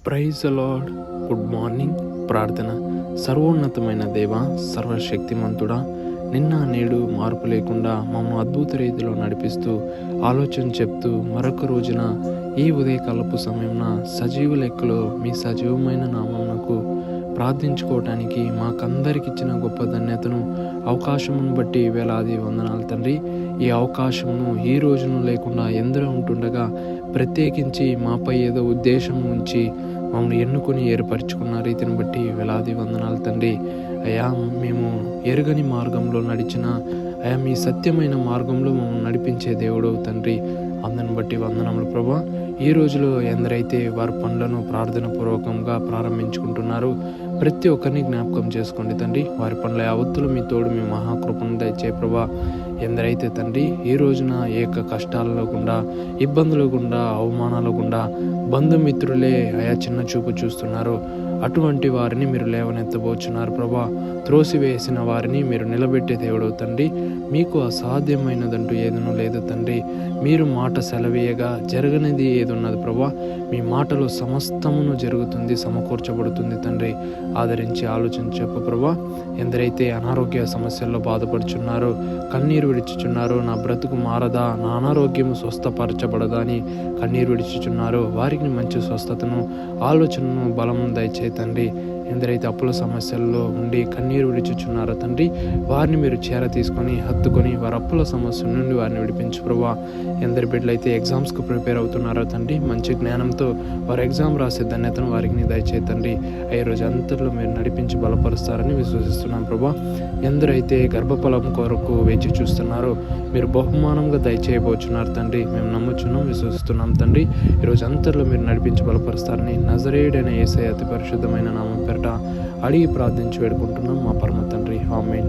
Praise the lord. Good morning. ప్రార్థన. సర్వోన్నతమైన దేవ, సర్వశక్తిమంతుడా, నిన్న నేడు మార్పు లేకుండా మమ్మల్ని అద్భుత రీతిలో నడిపిస్తూ ఆలోచన చెప్తూ మరొక రోజున ఈ ఉదయకాలపు సమయంన సజీవ లెక్కలో మీ సజీవమైన నామమునకు ప్రార్థించుకోవటానికి మాకందరికి ఇచ్చిన గొప్ప ధన్యతను అవకాశమును బట్టి వేలాది వందనాలు తండ్రి. ఈ అవకాశమును ఈ రోజును లేకుండా ఎందరో ఉంటుండగా ప్రత్యేకించి మాపై ఏదో ఉద్దేశం ఉంచి మమ్మల్ని ఎన్నుకొని ఏర్పరచుకున్న రీతిని బట్టి వేలాది వందనాలు తండ్రి. అయా, మేము ఎరుగని మార్గంలో నడిచిన అయా మీ సత్యమైన మార్గంలో మమ్మల్ని నడిపించే దేవుడు తండ్రి. అందరిని బట్టి వందనములు ప్రభా. ఈ రోజులో ఎందరైతే వారి పనులను ప్రార్థన పూర్వకంగా ప్రారంభించుకుంటున్నారో ప్రతి ఒక్కరిని జ్ఞాపకం చేసుకోండి తండ్రి. వారి పనుల యావత్తులు మీ తోడు మీ మహాకృపను దయచే ప్రభా. ఎందరైతే తండ్రి ఈ రోజున ఏక కష్టాలలో గుండా, ఇబ్బందుల గుండా, అవమానాల గుండా బంధుమిత్రులే అయా చిన్న చూపు చూస్తున్నారో అటువంటి వారిని మీరు లేవనెత్తబోచున్నారు ప్రభా. త్రోసివేసిన వారిని మీరు నిలబెట్టే దేవుడు తండ్రి. మీకు అసాధ్యమైనదంటూ ఏదనూ లేదు తండ్రి. మీరు మాట సెలవేయగా జరగనిది ఏది ఉన్నది ప్రభా. మీ మాటలో సమస్తమును జరుగుతుంది, సమకూర్చబడుతుంది తండ్రి. ఆదరించి ఆలోచన చెప్పు ప్రభా. ఎందరైతే అనారోగ్య సమస్యల్లో బాధపడుచున్నారో, కన్నీరు విడిచుచున్నారో, నా బ్రతుకు మారదా, నా అనారోగ్యము స్వస్థపరచబడదా అని కన్నీరు విడిచుచున్నారో వారికి మంచి స్వస్థతను, ఆలోచనను, బలము దయచే తండ్రి. ఎందరైతే అప్పుల సమస్యల్లో ఉండి కన్నీరు విడిచుచున్నారో తండ్రి, వారిని మీరు చేర తీసుకొని హత్తుకొని వారి అప్పుల సమస్య నుండి వారిని విడిపించు ప్రభా. ఎందరి బిడ్డలైతే ఎగ్జామ్స్కు ప్రిపేర్ అవుతున్నారో తండ్రి, మంచి జ్ఞానంతో వారు ఎగ్జామ్ రాసే ధన్యతను వారికి దయచే తండ్రి. ఈ రోజు అంతట్లో మీరు నడిపించి బలపరుస్తారని విశ్వసిస్తున్నాం ప్రభా. ఎందరైతే గర్భఫలం కొరకు వేచి చూస్తున్నారో మీరు బహుమానంగా దయచేయబోచున్నారు తండ్రి. మేము నమ్ముచున్నాం, విశ్వసిస్తున్నాం తండ్రి. ఈరోజు అంతట్లో మీరు నడిపించి బలపరుస్తారని నజరేయుడైన యేసయ్య అతి పరిశుద్ధమైన నామం పేరట అడిగి ప్రార్థించి వేడుకుంటున్నాం మా పరమ తండ్రి. ఆమేన్.